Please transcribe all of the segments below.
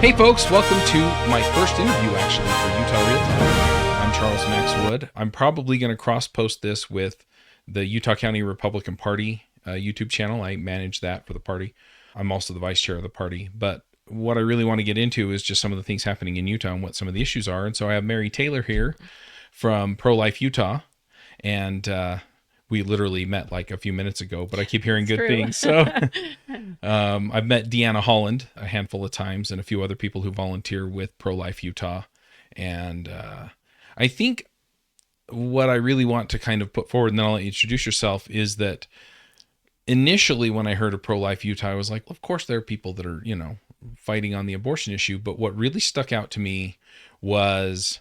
Hey folks, welcome to my first interview actually for Utah Real Time. I'm Charles Max Wood. I'm probably going to cross-post this with the Utah County Republican Party YouTube channel. I manage that for the party. I'm also the vice chair of the party. But what I really want to get into is just some of the things happening in Utah and what some of the issues are. And so I have Mary Taylor here from ProLife Utah. And we literally met like a few minutes ago, but I keep hearing good things. So I've met Deanna Holland a handful of times and a few other people who volunteer with ProLife Utah. And I think what I really want to kind of put forward, and then I'll let you introduce yourself, is that initially when I heard of ProLife Utah, I was like, well, of course there are people that are, fighting on the abortion issue. But what really stuck out to me was,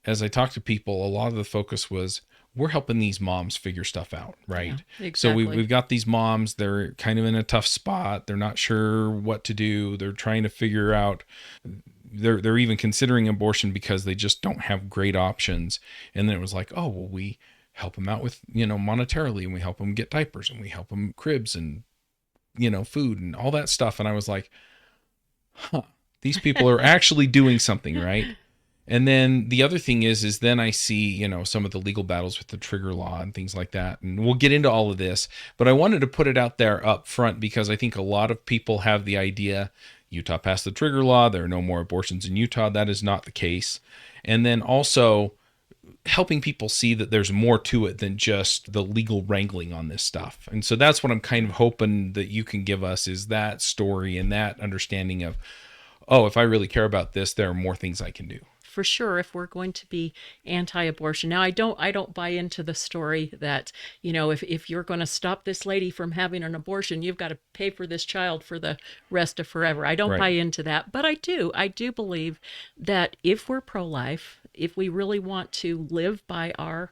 as I talked to people, a lot of the focus was, we're helping these moms figure stuff out, right? Yeah, exactly. So we've got these moms, they're kind of in a tough spot. They're not sure what to do. They're trying to figure out, they're even considering abortion because they just don't have great options. And then it was like, oh, well, we help them out with, monetarily, and we help them get diapers, and we help them cribs and, food and all that stuff. And I was like, these people are actually doing something, right? And then the other thing is then I see, some of the legal battles with the trigger law and things like that. And we'll get into all of this, but I wanted to put it out there up front because I think a lot of people have the idea Utah passed the trigger law, there are no more abortions in Utah. That is not the case. And then also helping people see that there's more to it than just the legal wrangling on this stuff. And so that's what I'm kind of hoping that you can give us, is that story and that understanding of, oh, if I really care about this, there are more things I can do. For sure, if we're going to be anti-abortion. Now, I don't buy into the story that, if you're going to stop this lady from having an abortion, you've got to pay for this child for the rest of forever. I don't buy into that, but I do believe that if we're pro-life, if we really want to live by our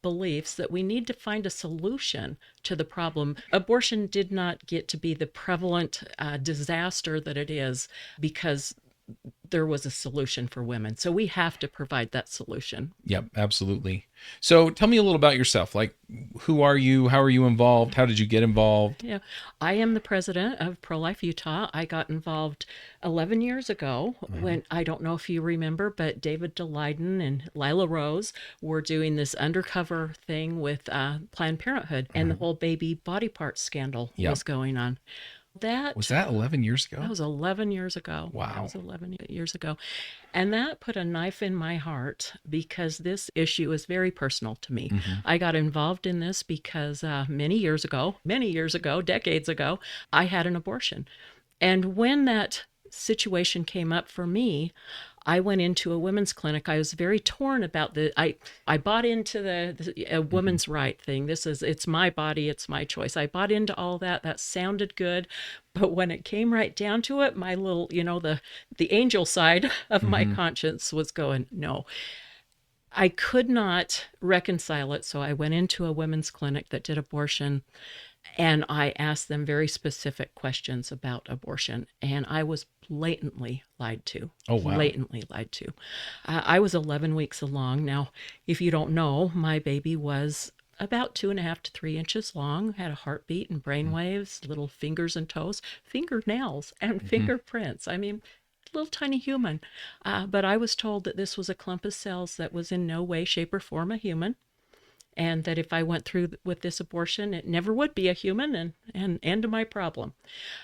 beliefs, that we need to find a solution to the problem. Abortion did not get to be the prevalent disaster that it is because there was a solution for women. So we have to provide that solution. Yep, absolutely. So tell me a little about yourself. Like, who are you? How are you involved? How did you get involved? Yeah, I am the president of ProLife Utah. I got involved 11 years ago when, I don't know if you remember, but David DeLayden and Lila Rose were doing this undercover thing with Planned Parenthood, and the whole baby body part scandal was going on. Was that 11 years ago? That was 11 years ago. Wow. That was 11 years ago. And that put a knife in my heart because this issue is very personal to me. I got involved in this because many years ago, decades ago, I had an abortion. And when that situation came up for me, I went into a women's clinic. I was very torn about I bought into the women's right thing. It's my body, it's my choice. I bought into all that. That sounded good. But when it came right down to it, my little, the angel side of my conscience was going, no. I could not reconcile it. So I went into a women's clinic that did abortion, and I asked them very specific questions about abortion, and I was blatantly lied to. Oh, wow. Blatantly lied to. I was 11 weeks along. Now, if you don't know, my baby was about 2.5 to 3 inches long, had a heartbeat and brain waves, little fingers and toes, fingernails and fingerprints. I mean, little tiny human. But I was told that this was a clump of cells that was in no way, shape, or form a human. And that if I went through with this abortion, it never would be a human, and end of my problem.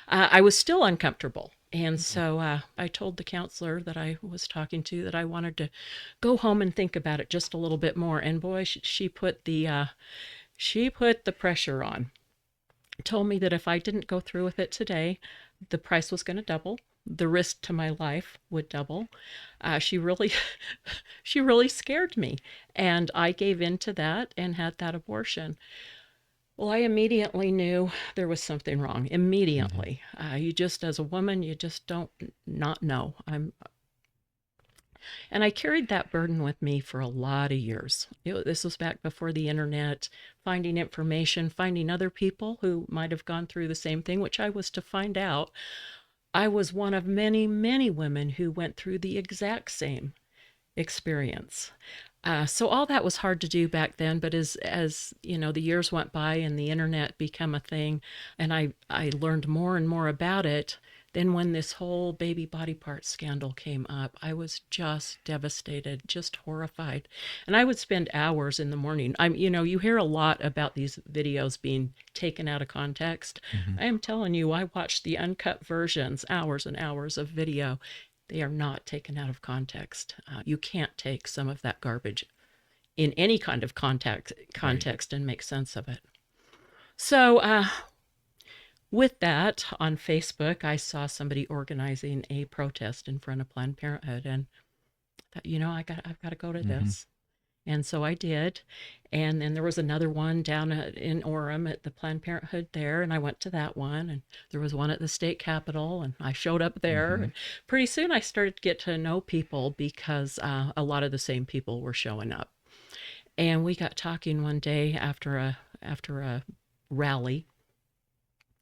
I was still uncomfortable. And so I told the counselor that I was talking to that I wanted to go home and think about it just a little bit more. And boy, she put the pressure on. Told me that if I didn't go through with it today, the price was going to double. The risk to my life would double. She really scared me. And I gave in to that and had that abortion. Well, I immediately knew there was something wrong. Immediately. You just, as a woman, you just don't not know. And I carried that burden with me for a lot of years. This was back before the internet, finding information, finding other people who might have gone through the same thing, which I was to find out. I was one of many, many women who went through the exact same experience. So all that was hard to do back then, but as you know, the years went by and the internet became a thing, and I learned more and more about it, Then when this whole baby body part scandal came up, I was just devastated, just horrified. And I would spend hours in the morning. You hear a lot about these videos being taken out of context. Hmm. I am telling you, I watched the uncut versions, hours and hours of video. They are not taken out of context. You can't take some of that garbage in any kind of Right. context and make sense of it. So, with that, on Facebook, I saw somebody organizing a protest in front of Planned Parenthood, and I thought, I've got to go to Hmm. this. And so I did. And then there was another one down in Orem at the Planned Parenthood there, and I went to that one. And there was one at the state capitol, and I showed up there. Hmm. And pretty soon I started to get to know people because a lot of the same people were showing up. And we got talking one day after a rally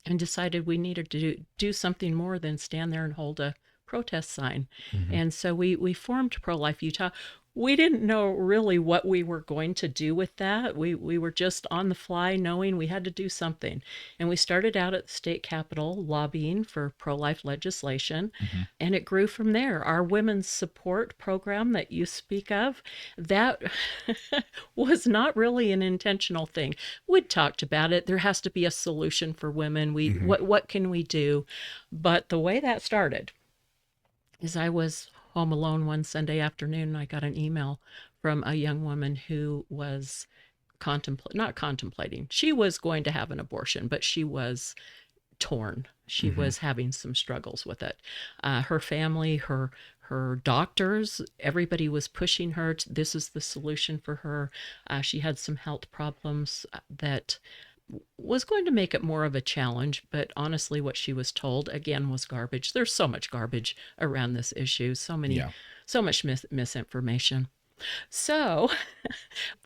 and decided we needed to do something more than stand there and hold a protest sign. Hmm. And so we formed ProLife Utah. We didn't know really what we were going to do with that. We were just on the fly knowing we had to do something. And we started out at the state capitol lobbying for pro-life legislation, Hmm. and it grew from there. Our women's support program that you speak of, that was not really an intentional thing. We'd talked about it. There has to be a solution for women. We Hmm. what can we do? But the way that started is I was home alone one Sunday afternoon and I got an email from a young woman who was not contemplating. She was going to have an abortion, but she was torn. She Hmm. was having some struggles with it. Her family, her doctors, everybody was pushing her. This is the solution for her. She had some health problems that was going to make it more of a challenge, but honestly, what she was told again was garbage. There's so much garbage around this issue, Yeah. so much misinformation. So,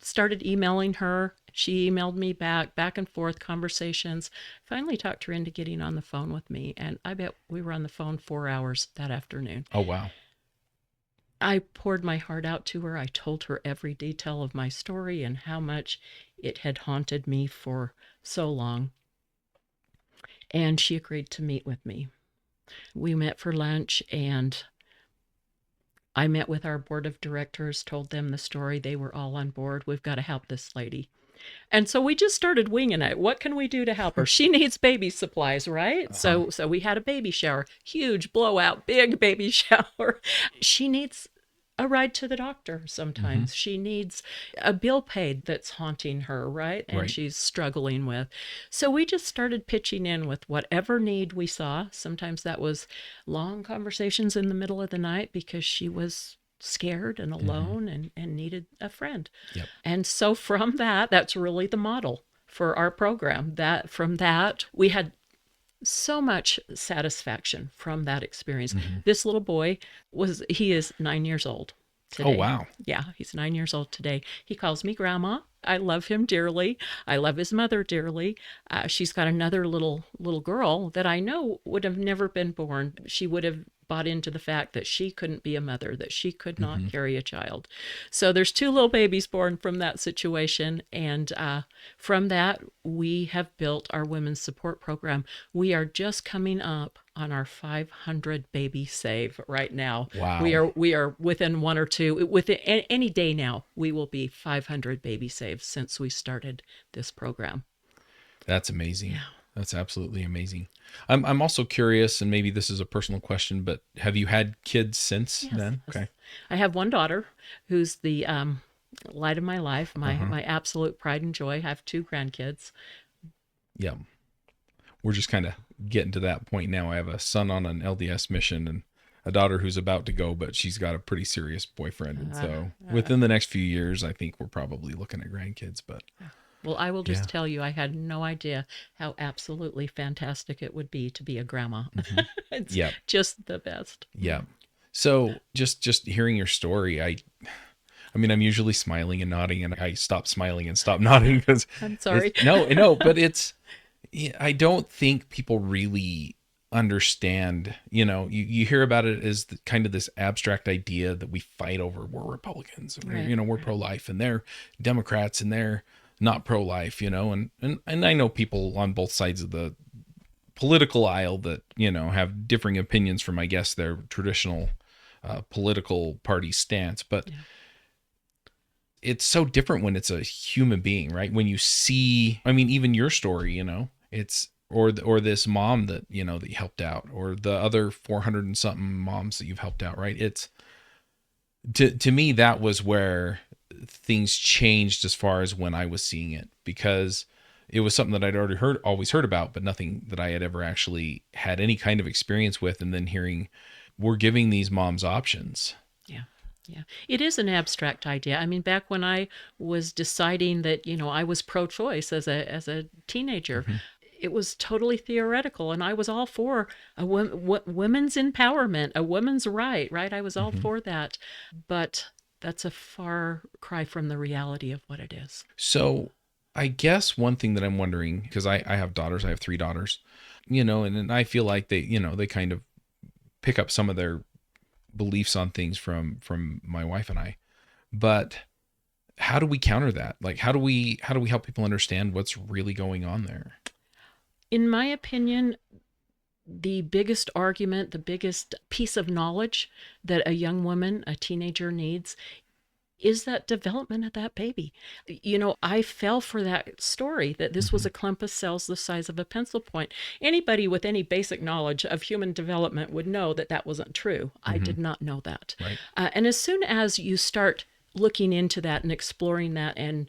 started emailing her. She emailed me back and forth conversations. Finally talked her into getting on the phone with me, and I bet we were on the phone 4 hours that afternoon. Oh, wow. I poured my heart out to her. I told her every detail of my story and how much it had haunted me for so long. And she agreed to meet with me. We met for lunch, and I met with our board of directors, told them the story. They were all on board. We've got to help this lady. And so we just started winging it. What can we do to help her? She needs baby supplies, right? Uh-huh. So we had a baby shower, huge blowout, big baby shower. She needs a ride to the doctor Hmm. sometimes. She needs a bill paid that's haunting her, right? And Right. she's struggling with. So we just started pitching in with whatever need we saw. Sometimes that was long conversations in the middle of the night because she was scared and Hmm. alone and needed a friend. Yep. And so from that, that's really the model for our program. That from that, we had so much satisfaction from that experience. Hmm. This little boy he is 9 years old Oh, today. wow. Yeah, he's 9 years old today. He calls me grandma. I love him dearly. I love his mother dearly. She's got another little girl that I know would have never been born. She would have bought into the fact that she couldn't be a mother, that she could not Hmm. carry a child. So there's two little babies born from that situation, and from that we have built our women's support program. We are just coming up on our 500 baby save right now. We Wow. are we are within one or two within any day now. We will be 500 baby saves since we started this program. That's amazing. Yeah. That's absolutely amazing. I'm also curious, and maybe this is a personal question, but have you had kids since Yes. then? Yes. Okay. I have one daughter who's the light of my life, my Uh-huh. my absolute pride and joy. I have two grandkids. Yeah. We're just kind of getting to that point now. I have a son on an LDS mission and a daughter who's about to go, but she's got a pretty serious boyfriend. And so within the next few years, I think we're probably looking at grandkids, but Well, I will yeah. just tell you, I had no idea how absolutely fantastic it would be to be a grandma. Hmm. It's Yeah. just the best. Yeah. So just hearing your story, I mean, I'm usually smiling and nodding, and I stop smiling and stop nodding because I'm it's sorry. no, but I don't think people really understand. You hear about it as kind of this abstract idea that we fight over. We're Republicans, and Right. we're pro-life, and they're Democrats, and they're not pro-life. And I know people on both sides of the political aisle that, have differing opinions from, I guess, their traditional political party stance. But it's so different when it's a human being, right? When you see, I mean, even your story, it's, or this mom that, that you helped out, or the other 400 and something moms that you've helped out, right? It's, to me, that was where things changed as far as when I was seeing it, because it was something that I'd always heard about, but nothing that I had ever actually had any kind of experience with. And then hearing, we're giving these moms options. Yeah. Yeah. It is an abstract idea. I mean, back when I was deciding that, I was pro-choice as a teenager, it was totally theoretical, and I was all for women's empowerment, a woman's right? I was all for that. But that's a far cry from the reality of what it is. So I guess one thing that I'm wondering, because I have daughters, I have 3 daughters, and I feel like they, they kind of pick up some of their beliefs on things from my wife and I. But how do we counter that? Like, how do we help people understand what's really going on there? In my opinion, the biggest argument, the biggest piece of knowledge that a young woman, a teenager, needs is that development of that baby. I fell for that story that this was a clump of cells the size of a pencil point. Anybody with any basic knowledge of human development would know that that wasn't true. I did not know that. Right. And as soon as you start looking into that and exploring that and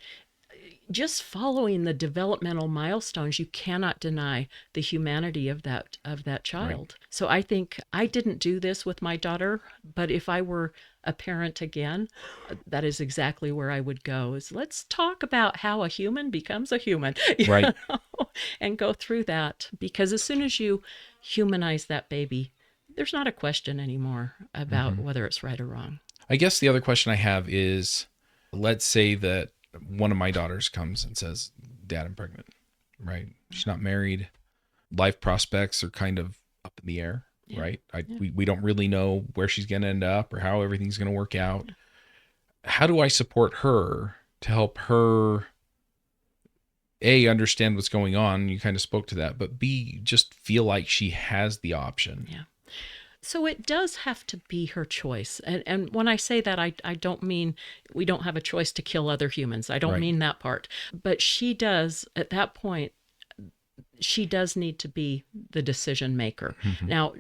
just following the developmental milestones, you cannot deny the humanity of that child. Right. So I think I didn't do this with my daughter, but if I were a parent again, that is exactly where I would go, is let's talk about how a human becomes a human, right? And go through that, because as soon as you humanize that baby, there's not a question anymore about whether it's right or wrong. I guess the other question I have is, let's say that one of my daughters comes and says, Dad, I'm pregnant, right? She's not married. Life prospects are kind of up in the air, right? We don't really know where she's going to end up or how everything's going to work out. How do I support her to help her, A, understand what's going on? You kind of spoke to that, but B, just feel like she has the option. Yeah. So it does have to be her choice. And when I say that, I don't mean we don't have a choice to kill other humans. I don't mean that part. But she does, at that point, she does need to be the decision maker. Now,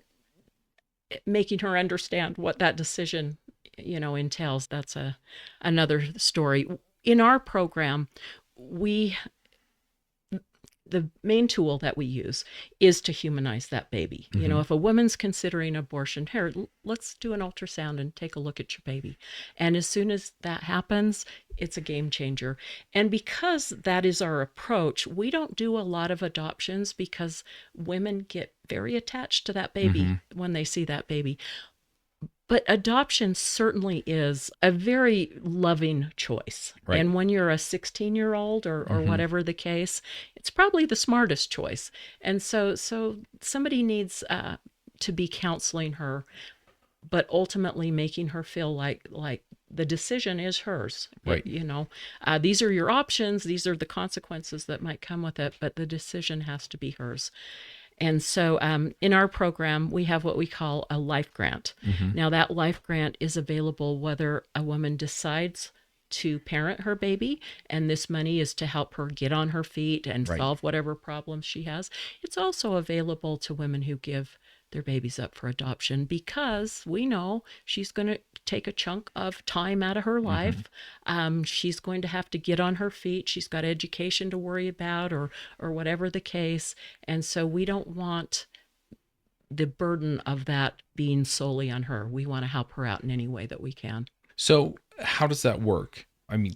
making her understand what that decision, entails, that's another story. In our program, the main tool that we use is to humanize that baby. If a woman's considering abortion, here, let's do an ultrasound and take a look at your baby. And as soon as that happens, it's a game changer. And because that is our approach, we don't do a lot of adoptions because women get very attached to that baby when they see that baby. But adoption certainly is a very loving choice. Right. And when you're a 16-year-old or whatever the case, it's probably the smartest choice. And so somebody needs to be counseling her, but ultimately making her feel like the decision is hers. Right. These are your options. These are the consequences that might come with it, but the decision has to be hers. And so in our program, we have what we call a life grant. Now, that life grant is available whether a woman decides to parent her baby, and this money is to help her get on her feet and solve whatever problems she has. It's also available to women who give their babies up for adoption, because we know she's going to take a chunk of time out of her life. She's going to have to get on her feet. She's got education to worry about, or whatever the case. And so we don't want the burden of that being solely on her. We want to help her out in any way that we can. So how does that work? I mean,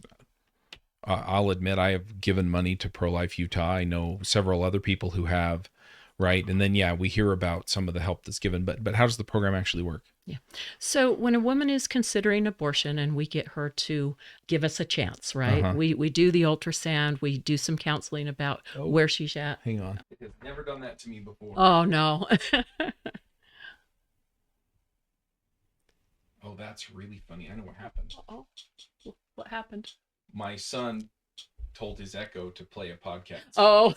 I'll admit I have given money to ProLife Utah. I know several other people who have. Right. And then, we hear about some of the help that's given, but how does the program actually work? Yeah. So when a woman is considering abortion and we get her to give us a chance, right? We do the ultrasound, we do some counseling about where she's at. Hang on. It has never done that to me before. Oh, no. Oh, that's really funny. I know what happened. Oh, what happened? My son told his Echo to play a podcast. Oh.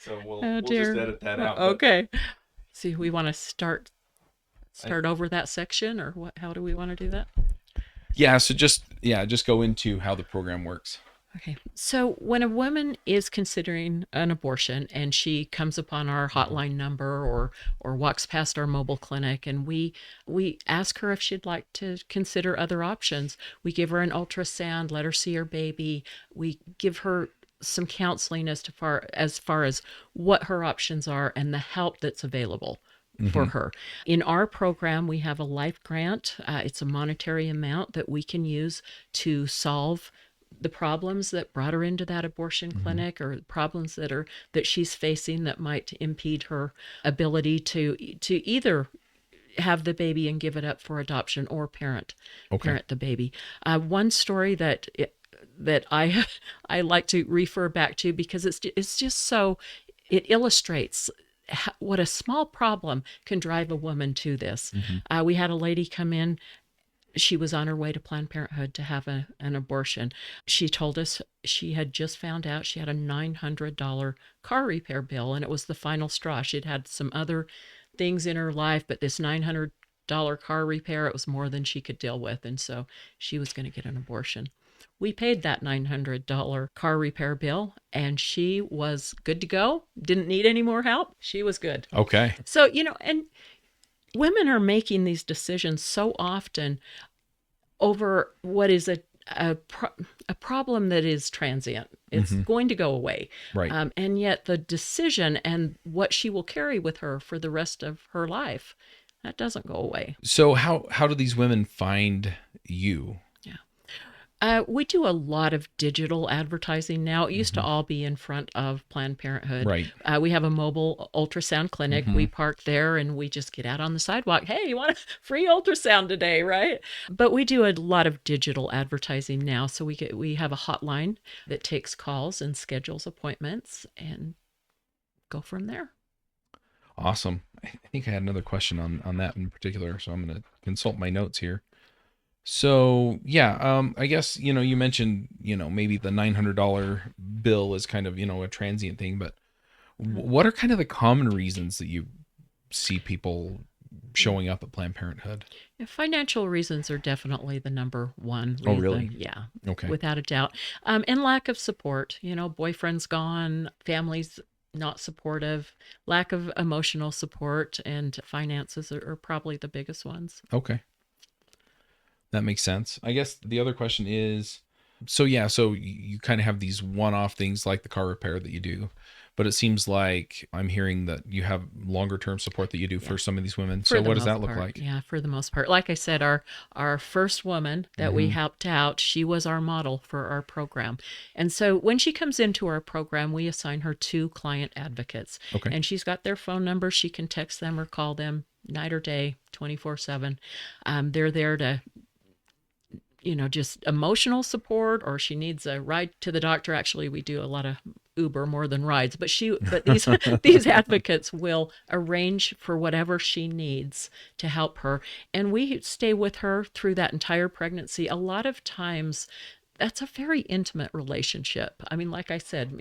So Oh we'll just dear. edit that out. Okay. See, we want to start over that section, or what? How do we want to do that? Yeah, so just go into how the program works. Okay. So when a woman is considering an abortion and she comes upon our hotline number or walks past our mobile clinic, and we ask her if she'd like to consider other options. We give her an ultrasound, let her see her baby. We give her some counseling as far as what her options are and the help that's available for Mm-hmm. her. In our program, we have a life grant. It's a monetary amount that we can use to solve the problems that brought her into that abortion Mm-hmm. clinic, or problems that she's facing that might impede her ability to either have the baby and give it up for adoption, or Okay. parent the baby. One story that I like to refer back to, because it's just so, it illustrates what a small problem can drive a woman to this. Mm-hmm. We had a lady come in. She was on her way to Planned Parenthood to have an abortion. She told us she had just found out she had a $900 car repair bill, and it was the final straw. She'd had some other things in her life, but this $900 car repair, it was more than she could deal with, and so she was going to get an abortion. We paid that $900 car repair bill, and she was good to go. Didn't need any more help. She was good. Okay. So, and women are making these decisions so often over what is a problem that is transient. It's Mm-hmm. going to go away. Right. And yet the decision and what she will carry with her for the rest of her life, that doesn't go away. So how do these women find you? We do a lot of digital advertising now. It used to Mm-hmm. all be in front of Planned Parenthood. Right. We have a mobile ultrasound clinic. Mm-hmm. We park there and we just get out on the sidewalk. Hey, you want a free ultrasound today, right? But we do a lot of digital advertising now. So we have a hotline that takes calls and schedules appointments and go from there. Awesome. I think I had another question on that in particular, so I'm going to consult my notes here. So yeah, I guess you mentioned maybe the $900 bill is kind of a transient thing, but what are kind of the common reasons that you see people showing up at Planned Parenthood? Yeah, financial reasons are definitely the number one Oh, reason. really? Yeah, Okay. without a doubt. And lack of support. Boyfriend's gone, family's not supportive, lack of emotional support, and finances are probably the biggest ones. Okay. That makes sense. I guess the other question is, so yeah, so you kind of have these one-off things like the car repair that you do, but it seems like I'm hearing that you have longer term support that you do for some of these women. For So the what does that most look part. like? Yeah, for the most part. Like I said, our first woman that we Mhm. helped out, she was our model for our program. And so when she comes into our program, we assign her 2 client advocates. Okay. And she's got their phone number. She can text them or call them night or day, 24/7. They're there to just emotional support, or she needs a ride to the doctor. Actually, we do a lot of Uber more than rides, but these these advocates will arrange for whatever she needs to help her, and we stay with her through that entire pregnancy. A lot of times that's a very intimate relationship. I mean, like I said,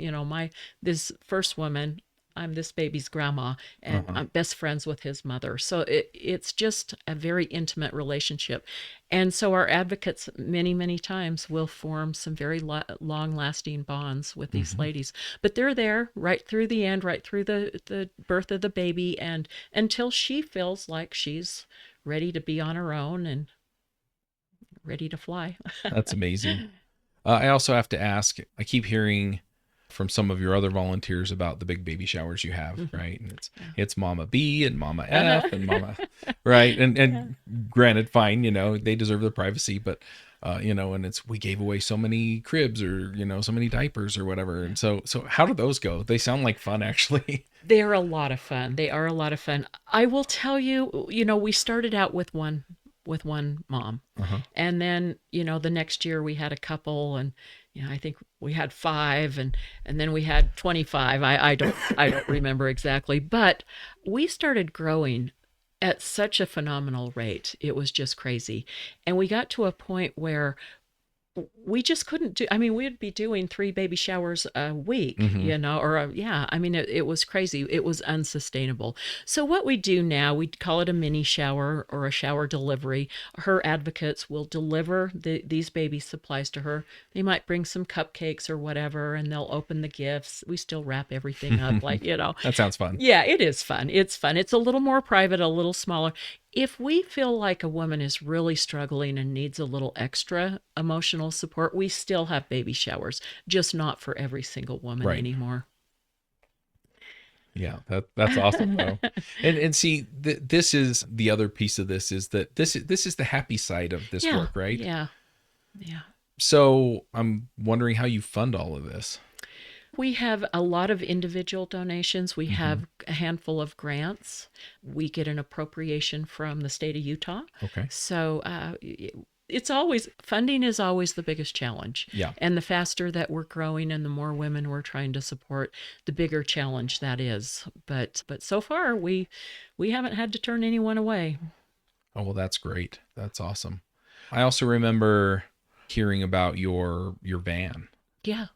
this first woman, I'm this baby's grandma, and Uh-huh. I'm best friends with his mother. So it's just a very intimate relationship. And so our advocates many, many times will form some very long-lasting bonds with these Mhm. ladies. But they're there right through the end, right through the birth of the baby, and until she feels like she's ready to be on her own and ready to fly. That's amazing. I also have to ask, I keep hearing from some of your other volunteers about the big baby showers you have, right? And it's Mama B and Mama F and Mama, right? And granted, fine, they deserve their privacy, but and it's we gave away so many cribs or so many diapers or whatever. And so how do those go? They sound like fun, actually. They're a lot of fun. They are a lot of fun. I will tell you, we started out with one mom. Uh-huh. And then, the next year we had a couple, and I think we had 5, and then we had 25. I don't remember exactly, but we started growing at such a phenomenal rate. It was just crazy. And we got to a point where we just couldn't do, I mean, we'd be doing 3 baby showers a week, Hmm. yeah, I mean, it was crazy. It was unsustainable. So what we do now, we call it a mini shower or a shower delivery. Her advocates will deliver these baby supplies to her. They might bring some cupcakes or whatever, and they'll open the gifts. We still wrap everything up like, That sounds fun. yeah, it is fun. It's fun. It's a little more private, a little smaller. If we feel like a woman is really struggling and needs a little extra emotional support, we still have baby showers, just not for every single woman Right. anymore. Yeah, that's awesome though. And see, this is the other piece of this, is that this is the happy side of this Yeah, work, right? yeah, yeah. So I'm wondering how you fund all of this. We have a lot of individual donations. We Hmm. have a handful of grants. We get an appropriation from the state of Utah. Okay. So it's always, funding is always the biggest challenge. Yeah. And the faster that we're growing and the more women we're trying to support, the bigger challenge that is. But so far we haven't had to turn anyone away. Oh, well, that's great. That's awesome. I also remember hearing about your van. Yeah.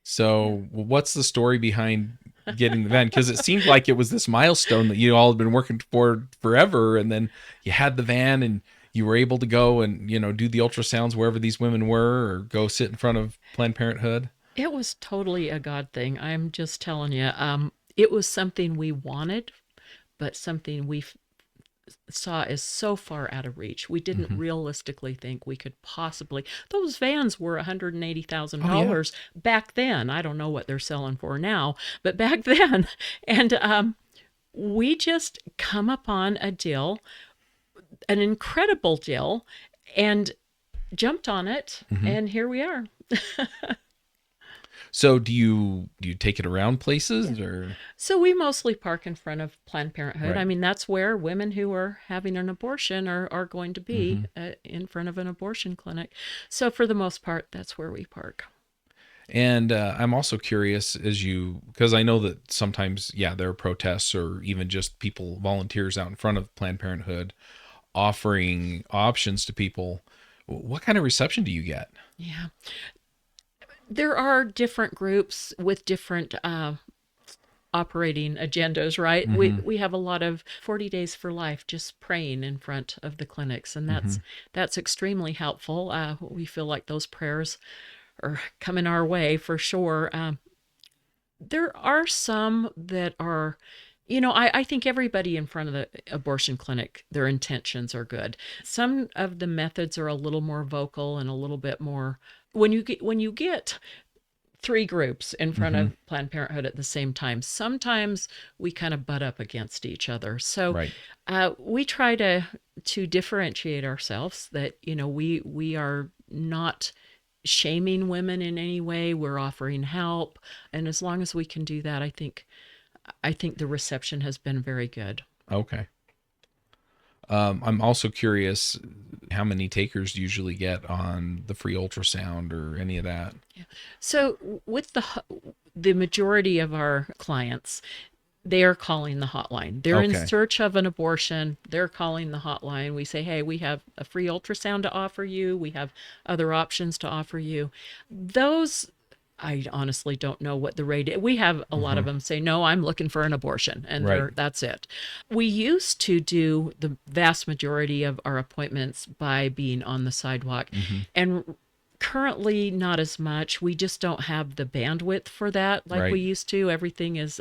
So what's the story behind getting the van? Because it seemed like it was this milestone that you all had been working for forever, and then you had the van and you were able to go and, do the ultrasounds wherever these women were, or go sit in front of Planned Parenthood. It was totally a God thing. I'm just telling you. It was something we wanted, but something we saw as so far out of reach. We didn't Hmm. realistically think we could possibly. Those vans were Oh yeah. $180,000 back then. I don't know what they're selling for now, but back then. And we just come upon a deal, an incredible deal, and jumped on it, Hmm. and here we are. So do you take it around places, or? So we mostly park in front of Planned Parenthood. I Right. mean, that's where women who are having an abortion are going to Hmm. be, in front of an abortion clinic. So for the most part, that's where we park. And I'm also curious, because I know that sometimes, yeah, there are protests or even just people, volunteers out in front of Planned Parenthood offering options to people. What kind of reception do you get? Yeah. There are different groups with different operating agendas, right? We Hmm. we have a lot of 40 days for life just praying in front of the clinics, and Hmm. that's extremely helpful. We feel like those prayers are coming our way for sure. There are some that are, I think everybody in front of the abortion clinic, their intentions are good. Some of the methods are a little more vocal and a little bit more, when you get 3 groups in front Hmm. of Planned Parenthood at the same time, sometimes we kind of butt up against each other. So Right. we try to differentiate ourselves, that we are not shaming women in any way. We're offering help, and as long as we can do that, I think the reception has been very good. Okay. I'm also curious, how many takers do you usually get on the free ultrasound or any of that? So with the majority of our clients, they are calling the hotline. They're in Okay. search of an abortion. They're calling the hotline. We say, hey, we have a free ultrasound to offer you. We have other options to offer you. Those, I honestly don't know what the rate is. We have a lot Hmm. of them say, no, I'm looking for an abortion. And Right. that's it. We used to do the vast majority of our appointments by being on the sidewalk. Hmm. And currently not as much. We just don't have the bandwidth for that like we Right. used to. Everything is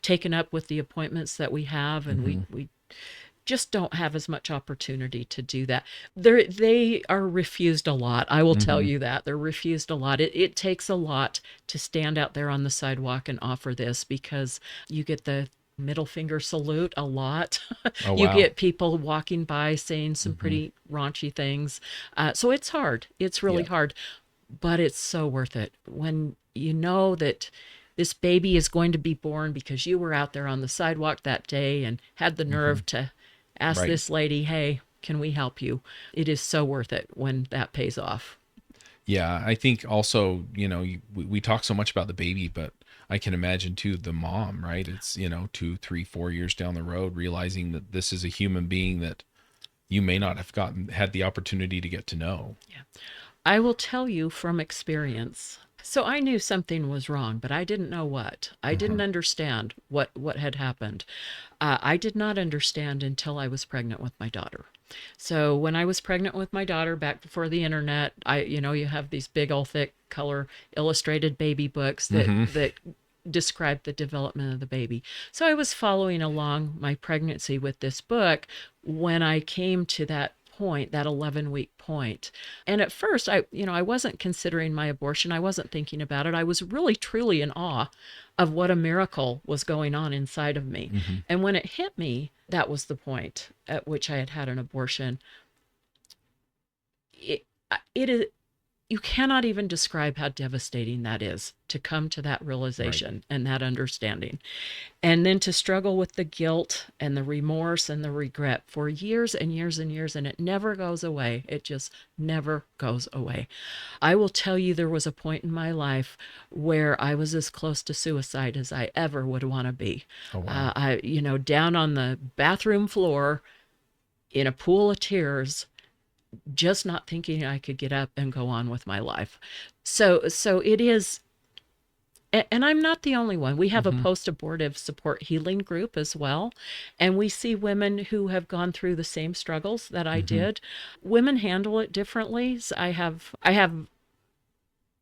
taken up with the appointments that we have, and we Hmm. we just don't have as much opportunity to do that. They are refused a lot. I will tell Hmm. you that they're refused a lot. It takes a lot to stand out there on the sidewalk and offer this, because you get the middle finger salute a lot. Oh, You wow. get people walking by saying some Hmm. pretty raunchy things. So it's hard. It's really Yeah. hard, but it's so worth it when you know that this baby is going to be born because you were out there on the sidewalk that day and had the Hmm. nerve to ask Right. this lady, hey, can we help you? It is so worth it when that pays off. Yeah, I think also, we talk so much about the baby, but I can imagine too the mom, right? It's, 2, 3, 4 years down the road, realizing that this is a human being that you may not have had the opportunity to get to know. Yeah. I will tell you from experience. So I knew something was wrong, but I didn't know what. I didn't Hmm. understand what had happened. I did not understand until I was pregnant with my daughter. So when I was pregnant with my daughter back before the internet, you have these big old thick color illustrated baby books that Hmm. describe the development of the baby. So I was following along my pregnancy with this book when I came to that point, that 11-week point. And at first I wasn't considering my abortion. I wasn't thinking about it. I was really truly in awe of what a miracle was going on inside of me. Hmm. And when it hit me, that was the point at which I had had an abortion. It is, you cannot even describe how devastating that is to come to that Right. realization and that understanding. And then to struggle with the guilt and the remorse and the regret for years and years and years, and it never goes away. It just never goes away. I will tell you, there was a point in my life where I was as close to suicide as I ever would want to be. Oh, wow. Down on the bathroom floor in a pool of tears, just not thinking I could get up and go on with my life. So it is, and I'm not the only one. We have a Hmm. post-abortive support healing group as well, and we see women who have gone through the same struggles that I Hmm. did. Women handle it differently. So I have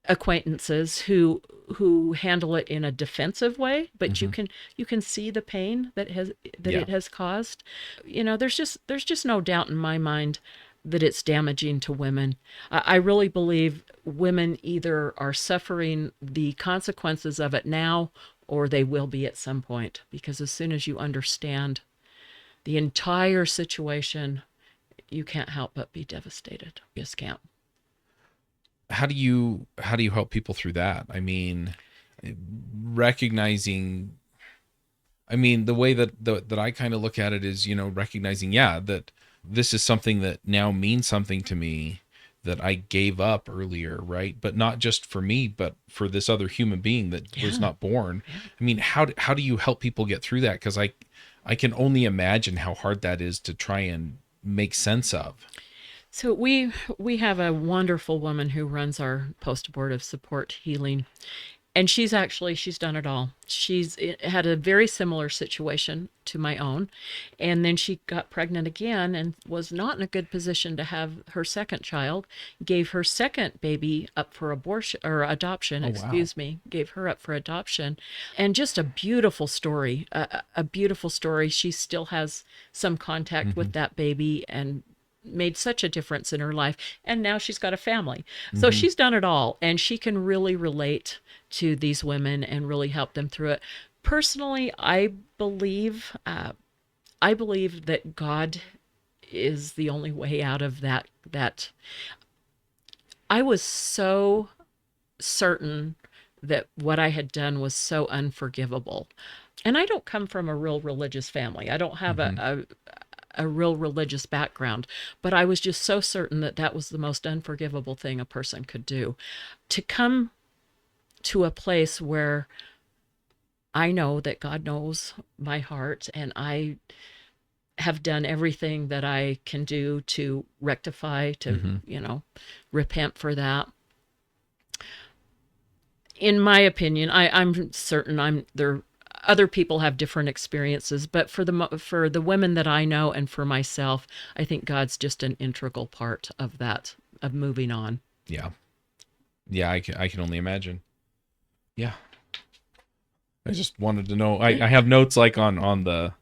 acquaintances who handle it in a defensive way, but you Hmm. can you can see the pain that Yeah. it has caused. There's just no doubt in my mind that it's damaging to women. I really believe women either are suffering the consequences of it now, or they will be at some point, because as soon as you understand the entire situation, you can't help but be devastated. You just can't. How do you help people through that? I mean, recognizing, I mean, the way that I kind of look at it is, recognizing, yeah, that this is something that now means something to me that I gave up earlier, right? But not just for me, but for this other human being that was Yeah. not born. Yeah. I mean, how do you help people get through that? Because I can only imagine how hard that is to try and make sense of. So we have a wonderful woman who runs our post-abortive support healing, and she's done it all. She's had a very similar situation to my own, and then she got pregnant again and was not in a good position to have her second child. Gave her second baby up for abortion or adoption, Oh, wow. excuse me. Gave her up for adoption, and just a beautiful story. A beautiful story. She still has some contact Hmm. with that baby and made such a difference in her life, and now she's got a family. So Hmm. she's done it all, and she can really relate to these women and really help them through it. Personally, I believe that God is the only way out of that. I was so certain that what I had done was so unforgivable. And I don't come from a real religious family. I don't have Hmm. a real religious background, but I was just so certain that that was the most unforgivable thing a person could do. To come to a place where I know that God knows my heart, and I have done everything that I can do to rectify, to, Hmm. repent for that. In my opinion, I'm certain I'm there. Other people have different experiences, but for the women that I know and for myself, I think God's just an integral part of that, of moving on. Yeah. Yeah. I can only imagine. Yeah. I just wanted to know. I have notes like on the,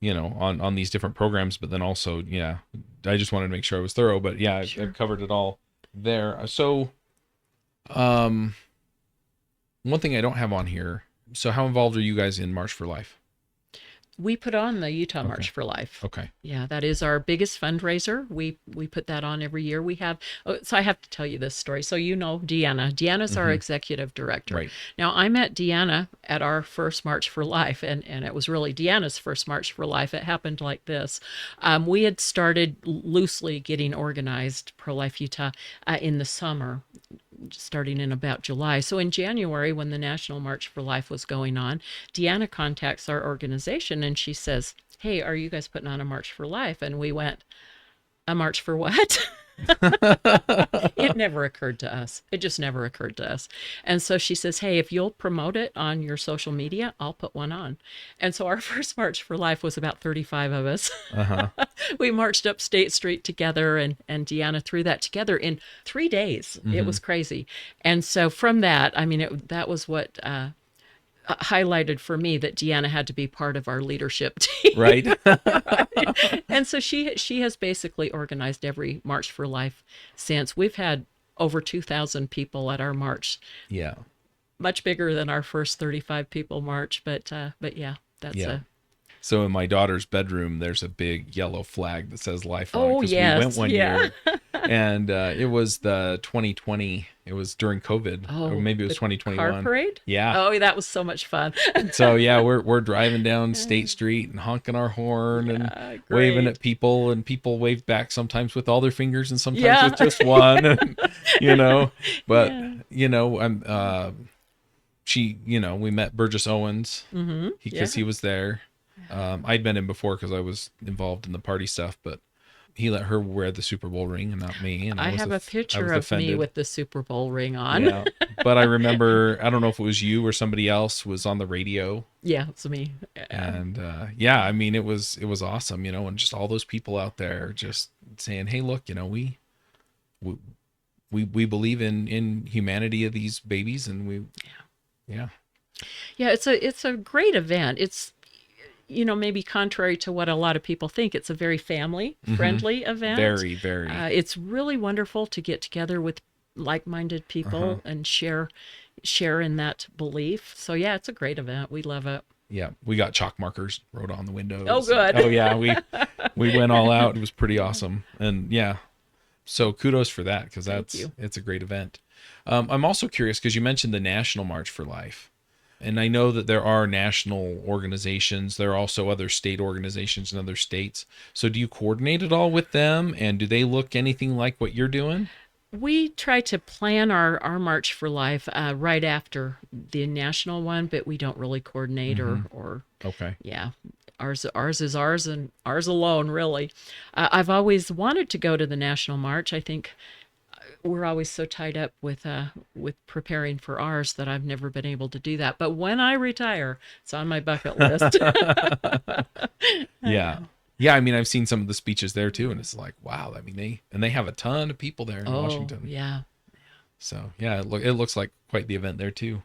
on these different programs, but then also, yeah, I just wanted to make sure I was thorough. But yeah, I've Sure. covered it all there. So, um, one thing I don't have on here. So, how involved are you guys in March for Life? We put on the Utah Okay. March for Life. Okay. Yeah, that is our biggest fundraiser. We put that on every year. We have so I have to tell you this story. So Deanna. Deanna's our Hmm. executive director. Right. Now I met Deanna at our first March for Life, and it was really Deanna's first March for Life. It happened like this. We had started loosely getting organized ProLife Utah in the summer, starting in about July. So in January, when the National March for Life was going on, Deanna contacts our organization and she says, "Hey, are you guys putting on a March for Life?" And we went, A march for what? It never occurred to us. It just never occurred to us. And so she says, hey, if you'll promote it on your social media, I'll put one on. And so our first March for Life was about 35 of us. Uh-huh. We marched up State Street together, and Deanna threw that together in 3 days. It was crazy. And so from that, I mean, that was what highlighted for me that Deanna had to be part of our leadership team. Right. And so she has basically organized every March for Life since. We've had over 2,000 people at our march. Yeah. Much bigger than our first 35 people march, but yeah, that's Yeah. So in my daughter's bedroom, there's a big yellow flag that says life on it, Oh, because yes, we went one yeah. year, and it was the 2020. It was during COVID, or maybe it was the 2021. car parade? Yeah. Oh, that was so much fun. So yeah, we're driving down State Street and honking our horn and waving great. at people, and people wave back sometimes with all their fingers and sometimes Yeah. with just one, and, But Yeah. I'm we met Burgess Owens because he was there. I'd met him before because I was involved in the party stuff, but he let her wear the Super Bowl ring and not me. And I was have a I was picture of me offended. with the Super Bowl ring on. Yeah, but I remember, I don't know if it was you or somebody else was on the radio. Yeah, it's me. And I mean, it was awesome, and just all those people out there just saying, hey, look, we believe in humanity of these babies, and yeah. Yeah, it's a great event. It's maybe contrary to what a lot of people think, it's a very family friendly event. Very, very. It's really wonderful to get together with like-minded people and share in that belief. So yeah, it's a great event. We love it. Yeah, we got chalk markers wrote on the windows. Oh, good. Oh yeah, we went all out. It was pretty awesome, and yeah, so kudos for that, because it's a great event. I'm also curious because you mentioned the National March for Life, and I know that there are national organizations. There are also other state organizations in other states. So do you coordinate it all with them, and do they look anything like what you're doing? We try to plan our March for Life right after the national one, but we don't really coordinate or Okay. yeah. Ours is ours and ours alone, really. I've always wanted to go to the national march. I think we're always so tied up with preparing for ours that I've never been able to do that. But when I retire, it's on my bucket list. Yeah. Yeah, I mean, I've seen some of the speeches there too, and it's like, wow. I mean, they have a ton of people there in Washington. Yeah. So yeah, it looks like quite the event there too.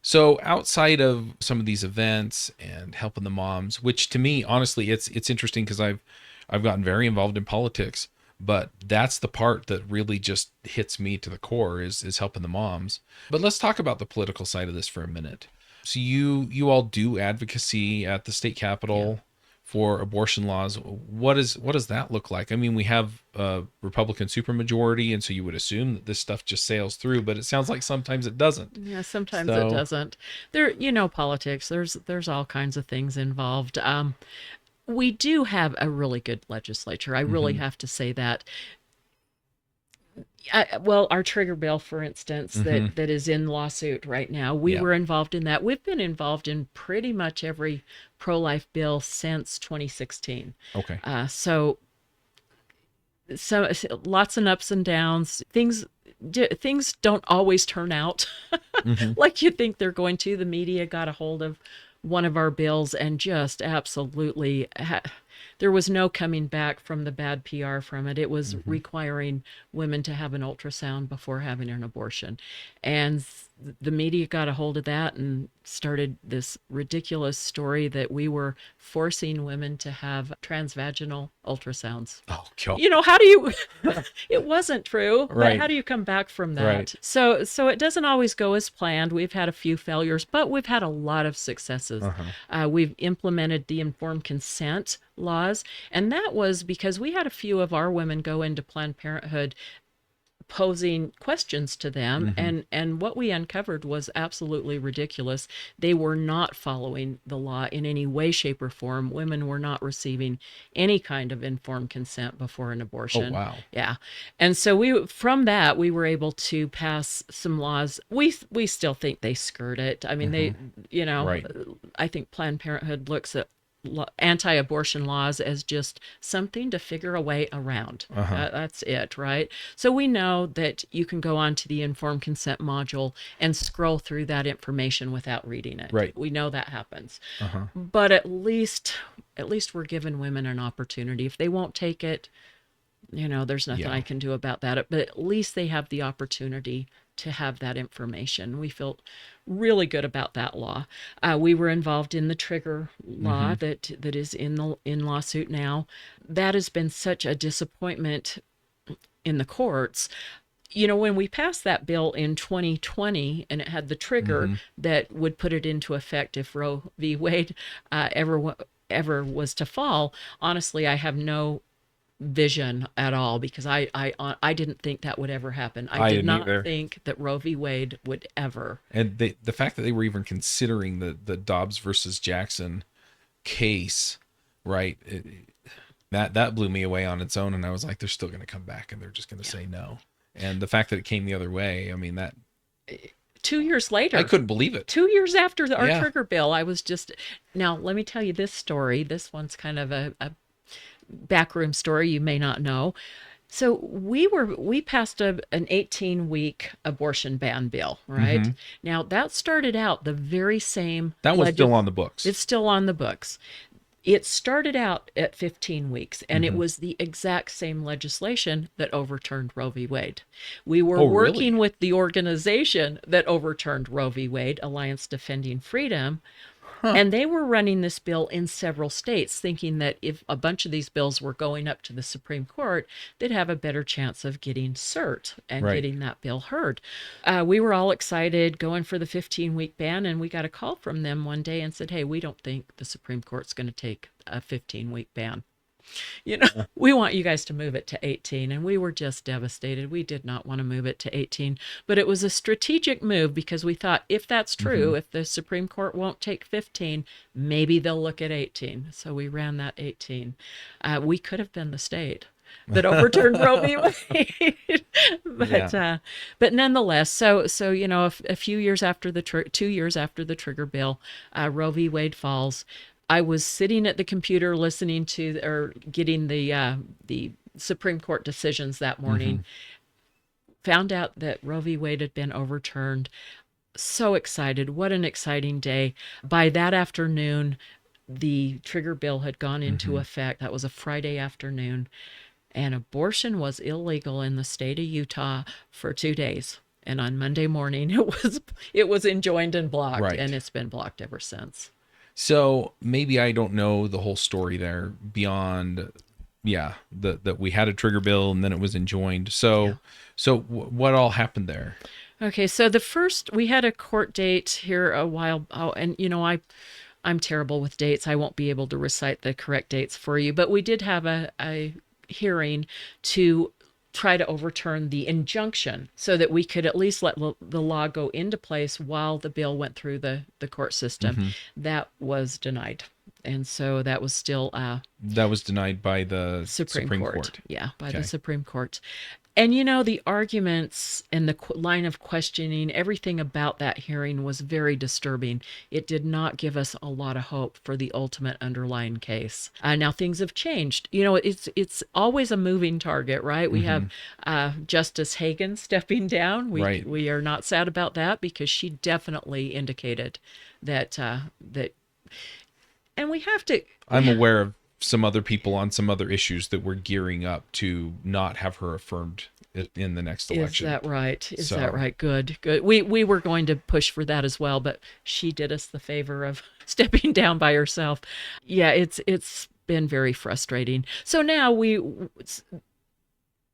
So outside of some of these events and helping the moms, which to me, honestly, it's interesting because I've gotten very involved in politics, but that's the part that really just hits me to the core is helping the moms. But let's talk about the political side of this for a minute. So you all do advocacy at the state capitol for abortion laws. What does that look like? I mean, we have a Republican supermajority, and so you would assume that this stuff just sails through, but it sounds like sometimes it doesn't. Yeah, sometimes it doesn't. Politics. There's all kinds of things involved. We do have a really good legislature. I really have to say that. Our trigger bill, for instance, that is in lawsuit right now, we were involved in that. We've been involved in pretty much every pro-life bill since 2016. Okay. So lots of ups and downs. Things don't always turn out like you think they're going to. The media got a hold of one of our bills and just absolutely there was no coming back from the bad PR from it. It was requiring women to have an ultrasound before having an abortion. And the media got a hold of that and started this ridiculous story that we were forcing women to have transvaginal ultrasounds. Oh, God. How do you, it wasn't true, Right. but how do you come back from that? Right. So it doesn't always go as planned. We've had a few failures, but we've had a lot of successes. We've implemented the informed consent laws, and that was because we had a few of our women go into Planned Parenthood posing questions to them, and what we uncovered was absolutely ridiculous. They were not following the law in any way, shape, or form. Women were not receiving any kind of informed consent before an abortion. Oh, wow. Yeah. And so we were able to pass some laws. We still think they skirt it. I mean, they, Right. I think Planned Parenthood looks at anti-abortion laws as just something to figure a way around. That's it, right? So we know that you can go on to the informed consent module and scroll through that information without reading it. Right. We know that happens. But at least we're giving women an opportunity. If they won't take it, there's nothing I can do about that. But at least they have the opportunity to have that information. We feel really good about that law. We were involved in the trigger law that is in lawsuit now. That has been such a disappointment in the courts. When we passed that bill in 2020, and it had the trigger that would put it into effect if Roe v. Wade ever was to fall, honestly, I have no vision at all, because I didn't think that would ever happen. I did not think that Roe v. Wade would ever. And the fact that they were even considering the Dobbs versus Jackson case, right? That blew me away on its own, and I was like, they're still going to come back and they're just going to say no. And the fact that it came the other way, I mean, that 2 years later, I couldn't believe it. 2 years after our trigger bill, I was just, now let me tell you this story. This one's kind of a backroom story you may not know. So we passed an 18-week abortion ban bill, right? Now that started out the very same. That was still on the books. It's still on the books. It started out at 15 weeks, and it was the exact same legislation that overturned Roe v. Wade. We were working with the organization that overturned Roe v. Wade, Alliance Defending Freedom, and they were running this bill in several states, thinking that if a bunch of these bills were going up to the Supreme Court, they'd have a better chance of getting cert and getting that bill heard. We were all excited, going for the 15-week ban, and we got a call from them one day and said, hey, we don't think the Supreme Court's going to take a 15-week ban. We want you guys to move it to 18. And we were just devastated. We did not want to move it to 18. But it was a strategic move, because we thought, if that's true, if the Supreme Court won't take 15, maybe they'll look at 18. So we ran that 18. We could have been the state that overturned Roe v. Wade. But nonetheless, so a few years after 2 years after the trigger bill, Roe v. Wade falls. I was sitting at the computer listening to or getting the Supreme Court decisions that morning. Found out that Roe v. Wade had been overturned. So excited. What an exciting day. By that afternoon, the trigger bill had gone into effect. That was a Friday afternoon. And abortion was illegal in the state of Utah for 2 days. And on Monday morning, it was enjoined and blocked. And it's been blocked ever since. So maybe I don't know the whole story there beyond, that we had a trigger bill and then it was enjoined. So what all happened there? Okay, so we had a court date here a while, and I'm terrible with dates. I won't be able to recite the correct dates for you, but we did have a hearing to try to overturn the injunction so that we could at least let the law go into place while the bill went through the court system. That was denied. And so that was still... that was denied by the Supreme Court. Yeah, by the Supreme Court. And, the arguments and the line of questioning, everything about that hearing was very disturbing. It did not give us a lot of hope for the ultimate underlying case. Now, things have changed. It's always a moving target, right? We have Justice Hagan stepping down. We are not sad about that, because she definitely indicated that, and we have to... I'm aware of some other people on some other issues that we're gearing up to not have her affirmed in the next election. Is that right? That right? Good. We were going to push for that as well, but she did us the favor of stepping down by herself. Yeah, it's been very frustrating. So now in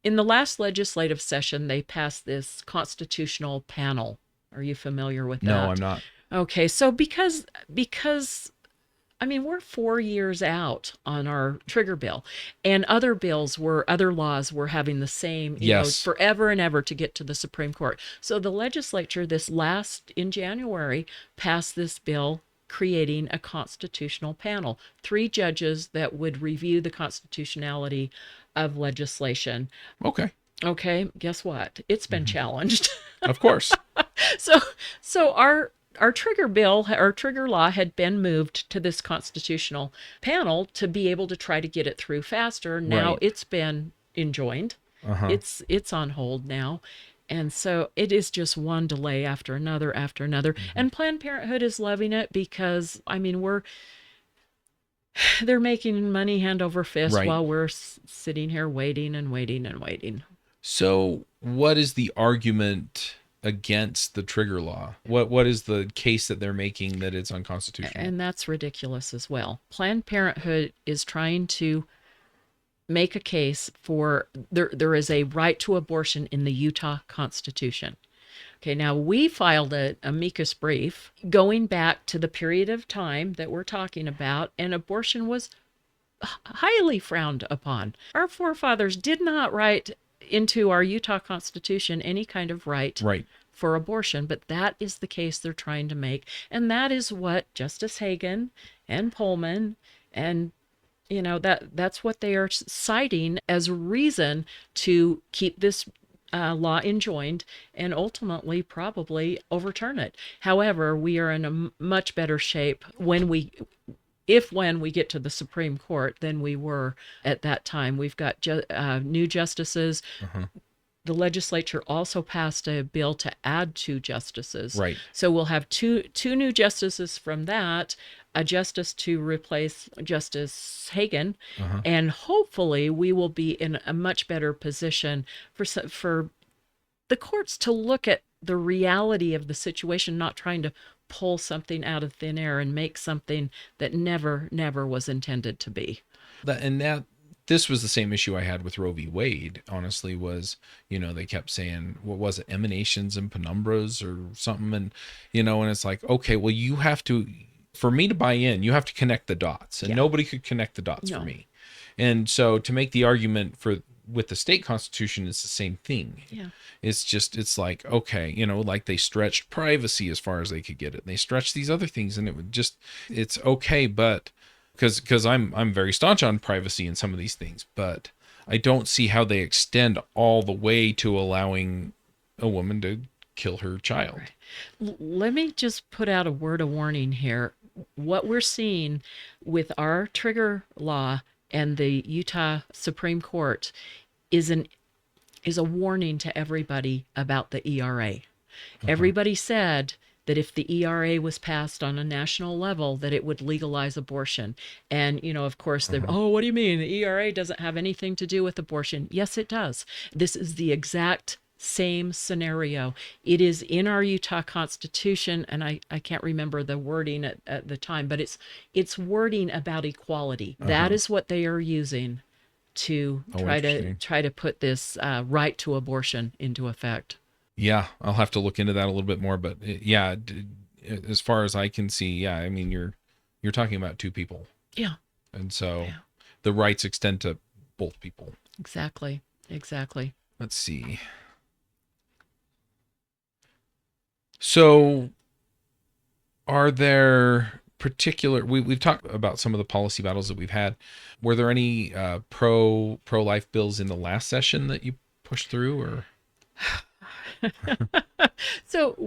the last legislative session, they passed this constitutional panel. Are you familiar with that? No, I'm not. Okay, so because we're 4 years out on our trigger bill, and other laws were having the same, forever and ever to get to the Supreme Court. So the legislature in January passed this bill creating a constitutional panel, 3 judges that would review the constitutionality of legislation. Okay, guess what? It's been challenged. Of course. So our trigger law had been moved to this constitutional panel to be able to try to get it through faster. Now Right. it's been enjoined. Uh-huh. It's on hold now. And so it is just one delay after another after another. Mhm. And Planned Parenthood is loving it because I mean they're making money hand over fist Right. while we're sitting here waiting and waiting and waiting. So, what is the argument against the trigger law? What is the case that they're making that it's unconstitutional? And that's ridiculous as well. Planned Parenthood is trying to make a case for there is a right to abortion in the Utah Constitution. Okay, now we filed an amicus brief going back to the period of time that we're talking about, and abortion was highly frowned upon. Our forefathers did not write into our Utah Constitution any kind of right Right. for abortion, but that is the case they're trying to make. And that is what Justice Hagan and Pullman and that's what they are citing as reason to keep this law enjoined and ultimately probably overturn it. However, we are in a much better shape when we get to the Supreme Court than we were at that time. We've got new justices. Uh-huh. The legislature also passed a bill to add 2 justices. Right. So we'll have two new justices from that, a justice to replace Justice Hagan, Uh-huh. and hopefully we will be in a much better position for the courts to look at the reality of the situation, not trying to pull something out of thin air and make something that never was intended to be. This was the same issue I had with Roe v. Wade, honestly, was, they kept saying, what was it, emanations and penumbras or something. And, and it's like, okay, well, you have to, for me to buy in, you have to connect the dots, and Yeah. nobody could connect the dots No. for me. And so to make the argument with the state constitution, it's the same thing. Yeah. It's like, okay, like they stretched privacy as far as they could get it. They stretched these other things, and it's okay, but because I'm very staunch on privacy in some of these things, but I don't see how they extend all the way to allowing a woman to kill her child. Right. Let me just put out a word of warning here. What we're seeing with our trigger law and the Utah Supreme Court is a warning to everybody about the ERA. Uh-huh. Everybody said that if the ERA was passed on a national level, that it would legalize abortion. And, of course, Uh-huh. what do you mean? The ERA doesn't have anything to do with abortion. Yes, it does. This is the exact same scenario. It is in our Utah Constitution, and I can't remember the wording at the time, but it's wording about equality. Uh-huh. That is what they are using to try interesting. to put this right to abortion into effect. Yeah, I'll have to look into that a little bit more, but yeah, as far as I can see, yeah, I mean, you're talking about 2 people. Yeah. And so Yeah. the rights extend to both people. Exactly. Let's see. So are there particular, we've talked about some of the policy battles that we've had. Were there any pro-life bills in the last session that you pushed through, or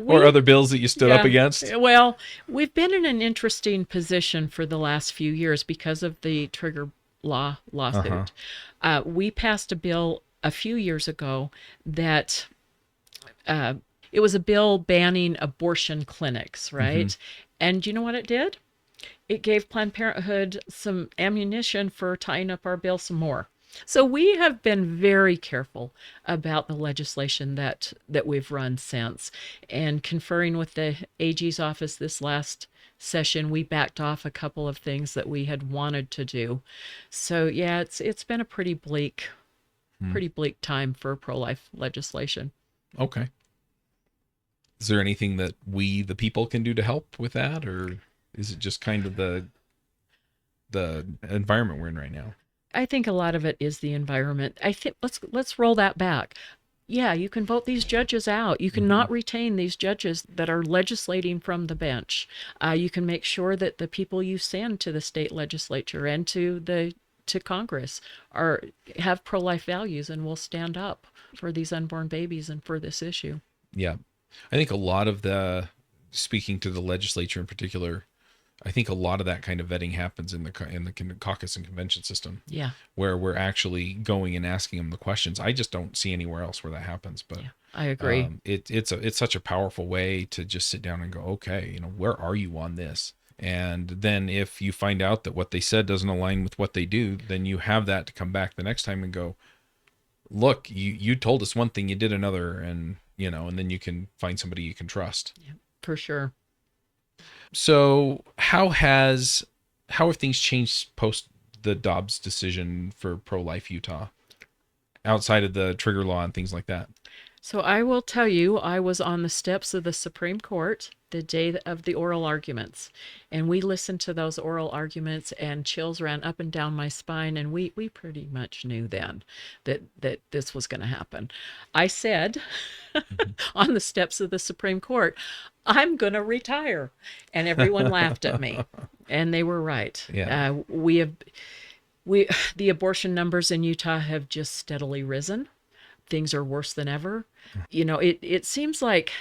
or other bills that you stood up against? Well, we've been in an interesting position for the last few years because of the trigger law lawsuit. Uh-huh. We passed a bill a few years ago that it was a bill banning abortion clinics, right? Mm-hmm. And you know what it did? It gave Planned Parenthood some ammunition for tying up our bill some more. So we have been very careful about the legislation that we've run since. And conferring with the AG's office this last session, we backed off a couple of things that we had wanted to do. So yeah, it's been a pretty bleak time for pro-life legislation. Okay. Is there anything that we, the people, can do to help with that, or is it just kind of the environment we're in right now? I think a lot of it is the environment. I think let's roll that back. Yeah, you can vote these judges out. You cannot retain these judges that are legislating from the bench. You can make sure that the people you send to the state legislature and to Congress have pro-life values and will stand up for these unborn babies and for this issue. Yeah. I think a lot of the speaking to the legislature in particular, I think a lot of that kind of vetting happens in the caucus and convention system. Yeah. Where we're actually going and asking them the questions. I just don't see anywhere else where that happens. But Yeah, I agree. It's such a powerful way to just sit down and go, okay, where are you on this? And then if you find out that what they said doesn't align with what they do, then you have that to come back the next time and go, look, you told us one thing, you did another, and and then you can find somebody you can trust. Yeah, for sure. So how have things changed post the Dobbs decision for pro-life Utah, outside of the trigger law and things like that? So I will tell you, I was on the steps of the Supreme Court the day of the oral arguments, and we listened to those oral arguments, and chills ran up and down my spine, and we pretty much knew then that this was going to happen. I said on the steps of the Supreme Court, I'm going to retire, and everyone laughed at me, and they were right. Yeah. The abortion numbers in Utah have just steadily risen. Things are worse than ever. It seems like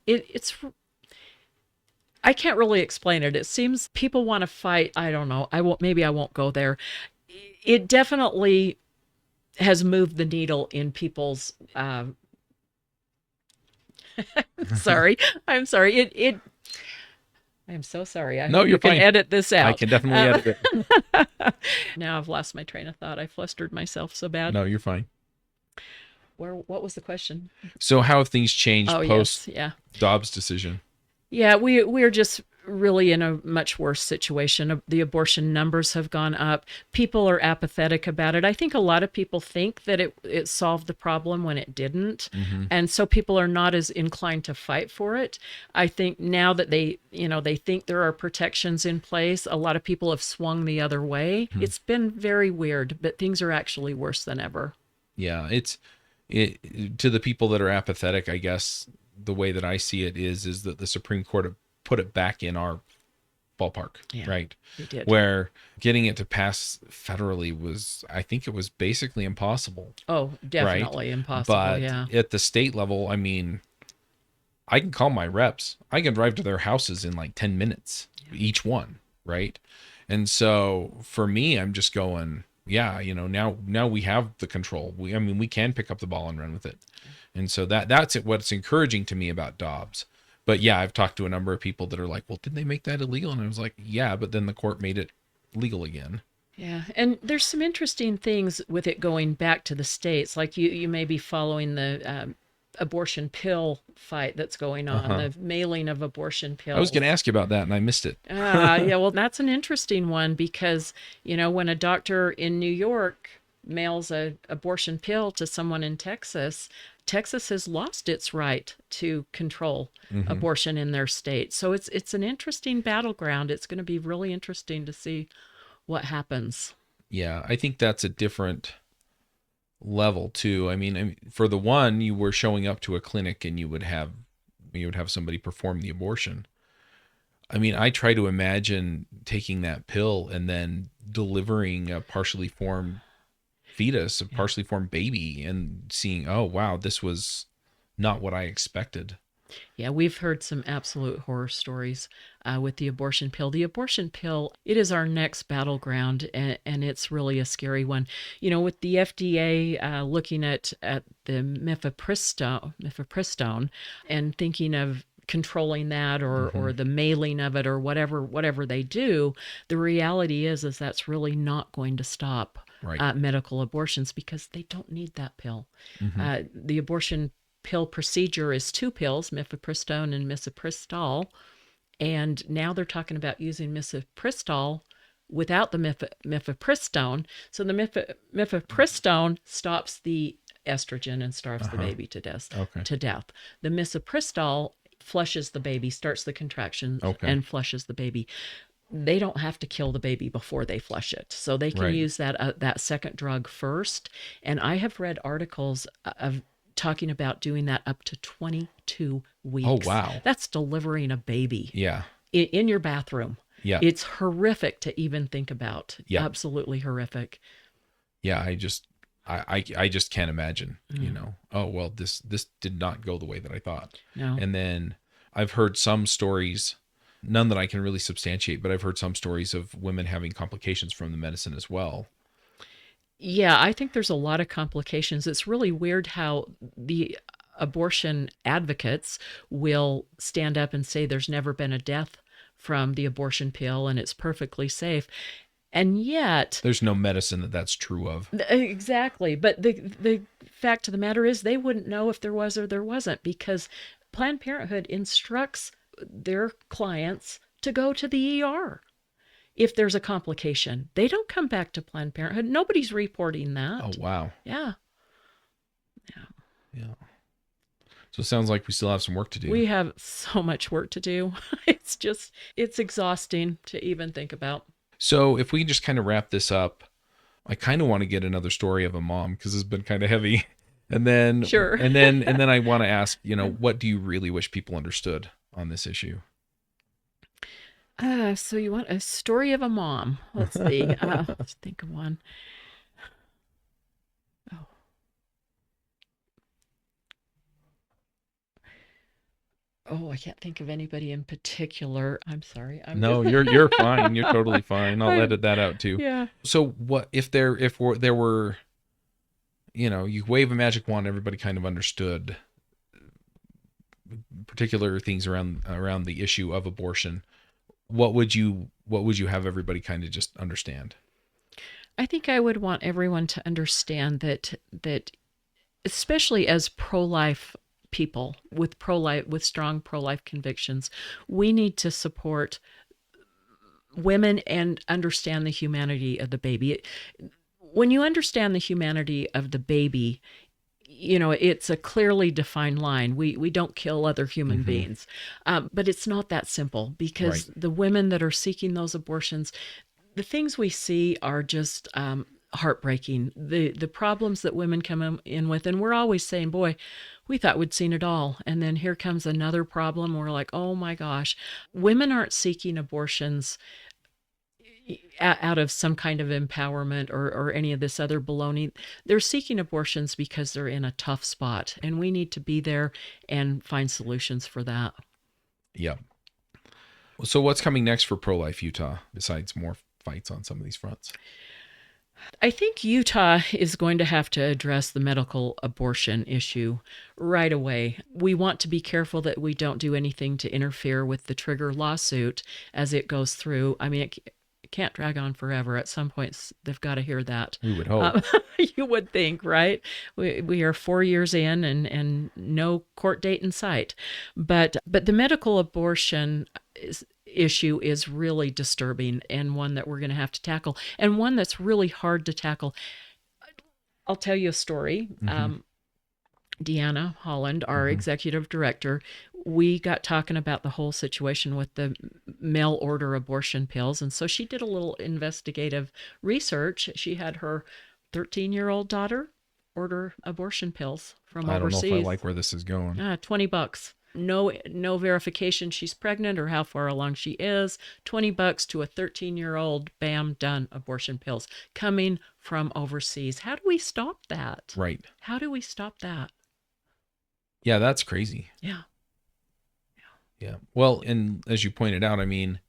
it's I can't really explain it. It seems people want to fight. I don't know. Maybe I won't go there. It definitely has moved the needle in people's sorry. I'm sorry. I'm so sorry. I hope you can edit this out. I can definitely edit it. Now I've lost my train of thought. I flustered myself so bad. No, you're fine. What was the question? So how have things changed post Dobbs decision? Yeah, we're just really in a much worse situation. The abortion numbers have gone up. People are apathetic about it. I think a lot of people think that it solved the problem when it didn't. Mm-hmm. And so people are not as inclined to fight for it. I think now that they think there are protections in place, a lot of people have swung the other way. Mm-hmm. It's been very weird, but things are actually worse than ever. Yeah, to the people that are apathetic, I guess the way that I see it is that the Supreme Court have put it back in our ballpark, right? They did. Where getting it to pass federally I think it was basically impossible. Oh, definitely impossible. But at the state level, I mean, I can call my reps. I can drive to their houses in like 10 minutes, each one, right? And so for me, I'm just going, now we have the control. We can pick up the ball and run with it. And so that's what's encouraging to me about Dobbs. But yeah, I've talked to a number of people that are like, well, did they make that illegal? And I was like, yeah, but then the court made it legal again. Yeah. And there's some interesting things with it going back to the states. Like you may be following the abortion pill fight that's going on, the mailing of abortion pills. I was going to ask you about that and I missed it. Yeah, well, that's an interesting one because, when a doctor in New York mails an abortion pill to someone in Texas has lost its right to control abortion in their state. So it's an interesting battleground. It's going to be really interesting to see what happens. Yeah, I think that's a different level too. I mean, for the one, you were showing up to a clinic and you would have somebody perform the abortion. I mean, I try to imagine taking that pill and then delivering a partially formed fetus, a partially formed baby, and seeing, oh wow, this was not what I expected. Yeah, we've heard some absolute horror stories with the abortion pill. The abortion pill, it is our next battleground, and it's really a scary one. With the FDA looking at the mifepristone and thinking of controlling that or the mailing of it or whatever they do, the reality is that's really not going to stop medical abortions because they don't need that pill. The abortion pill procedure is 2 pills, mifepristone and misoprostol, and now they're talking about using misoprostol without the mifepristone. So the mifepristone stops the estrogen and starves the baby to death. The misoprostol flushes the baby, starts the contractions, and flushes the baby. They don't have to kill the baby before they flush it. So they can use that second drug first. And I have read articles of talking about doing that up to 22 weeks. Oh, wow. That's delivering a baby. Yeah. In your bathroom. Yeah. It's horrific to even think about. Yeah. Absolutely horrific. Yeah, I just can't imagine, oh, well, this did not go the way that I thought. No. And then I've heard some stories, none that I can really substantiate, but I've heard some stories of women having complications from the medicine as well. Yeah, I think there's a lot of complications. It's really weird how the abortion advocates will stand up and say there's never been a death from the abortion pill and it's perfectly safe. And yet, There's no medicine that's true of. exactly. But the fact of the matter is, they wouldn't know if there was or there wasn't, because Planned Parenthood instructs their clients to go to the ER if there's a complication. They don't come back to Planned Parenthood. Nobody's reporting that. Oh, wow. Yeah. Yeah. So it sounds like we still have some work to do. We have so much work to do. It's exhausting to even think about. So if we can just kind of wrap this up, I kind of want to get another story of a mom, because it's been kind of heavy. And then, Sure. and then I want to ask, what do you really wish people understood on this issue? So you want a story of a mom? Let's see. Let's think of one. Oh. Oh, I can't think of anybody in particular. I'm sorry. No, you're fine. You're totally fine. I'll edit that out too. Yeah. So what if there were, you wave a magic wand, everybody kind of understood particular things around the issue of abortion. What would you have everybody kind of just understand? I think I would want everyone to understand that especially as pro-life people with strong pro-life convictions, we need to support women and understand the humanity of the baby. When you understand the humanity of the baby, it's a clearly defined line. We don't kill other human beings. But it's not that simple, because the women that are seeking those abortions, the things we see are just heartbreaking. The problems that women come in with, and we're always saying, boy, we thought we'd seen it all. And then here comes another problem. We're like, oh my gosh. Women aren't seeking abortions out of some kind of empowerment or any of this other baloney. They're seeking abortions because they're in a tough spot, and we need to be there and find solutions for that. Yeah. So what's coming next for ProLife Utah, besides more fights on some of these fronts? I think Utah is going to have to address the medical abortion issue right away. We want to be careful that we don't do anything to interfere with the trigger lawsuit as it goes through. I mean, it can't drag on forever. At some point, they've got to hear that. We would hope. You would think, right? We are 4 years in and no court date in sight. But the medical abortion issue is really disturbing, and one that we're going to have to tackle, and one that's really hard to tackle. I'll tell you a story. Deanna Holland, our executive director, we got talking about the whole situation with the mail order abortion pills. And so she did a little investigative research. She had her 13-year-old daughter order abortion pills from overseas. I don't know if I like where this is going. $20. No verification she's pregnant or how far along she is. $20 to a 13-year-old, bam, done, abortion pills coming from overseas. How do we stop that? Right. How do we stop that? Yeah, that's crazy. Yeah. Yeah. Well, and as you pointed out, I mean,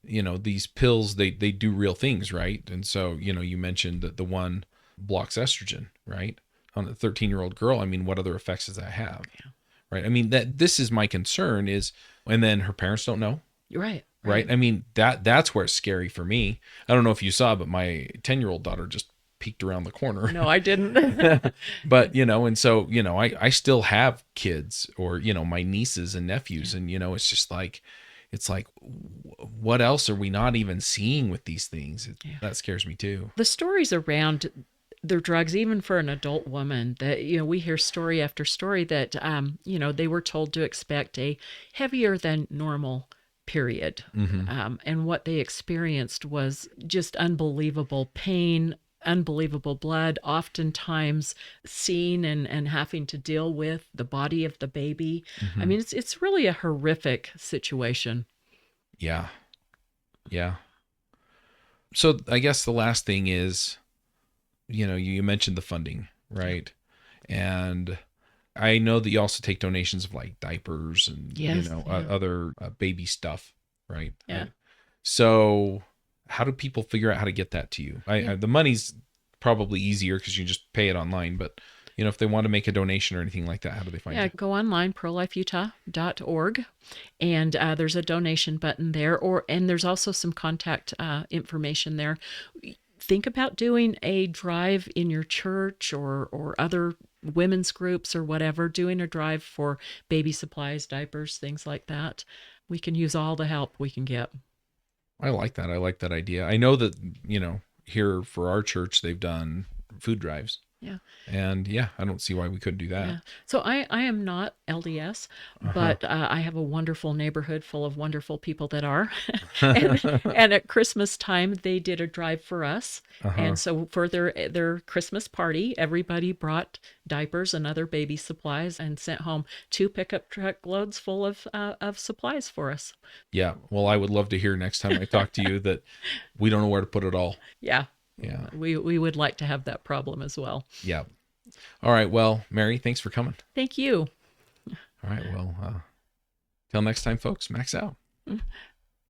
these pills, they do real things, right? And so, you mentioned that the one blocks estrogen, right? On a 13-year-old girl, I mean, what other effects does that have? Yeah. Right. I mean, this is my concern is, and then her parents don't know. Right. Right. I mean, that's where it's scary for me. I don't know if you saw, but my 10-year-old daughter just peeked around the corner. No, I didn't. But, and so, I still have kids or, my nieces and nephews. And, it's just like, what else are we not even seeing with these things? That scares me too. The stories around their drugs, even for an adult woman, that, we hear story after story that, they were told to expect a heavier than normal period. And what they experienced was just unbelievable pain, unbelievable blood, oftentimes seeing and having to deal with the body of the baby. I mean, it's really a horrific situation. Yeah. Yeah. So I guess the last thing is, you mentioned the funding, right? And I know that you also take donations of like diapers and, Yes, yeah. other baby stuff, right? Yeah. So how do people figure out how to get that to you? The money's probably easier because you just pay it online, but if they want to make a donation or anything like that, how do they find you? Go online, prolifeutah.org, and there's a donation button there, and there's also some contact information there. Think about doing a drive in your church or other women's groups or whatever, doing a drive for baby supplies, diapers, things like that. We can use all the help we can get. I like that. I like that idea. I know that, here for our church, they've done food drives. Yeah. And I don't see why we couldn't do that. Yeah. So I am not LDS, but I have a wonderful neighborhood full of wonderful people that are. and at Christmas time, they did a drive for us. And so for their Christmas party, everybody brought diapers and other baby supplies and sent home 2 pickup truck loads full of supplies for us. Yeah. Well, I would love to hear next time I talk to you that we don't know where to put it all. Yeah. Yeah. We would like to have that problem as well. Yeah. All right. Well, Mary, thanks for coming. Thank you. All right. Well, till next time, folks, Max out.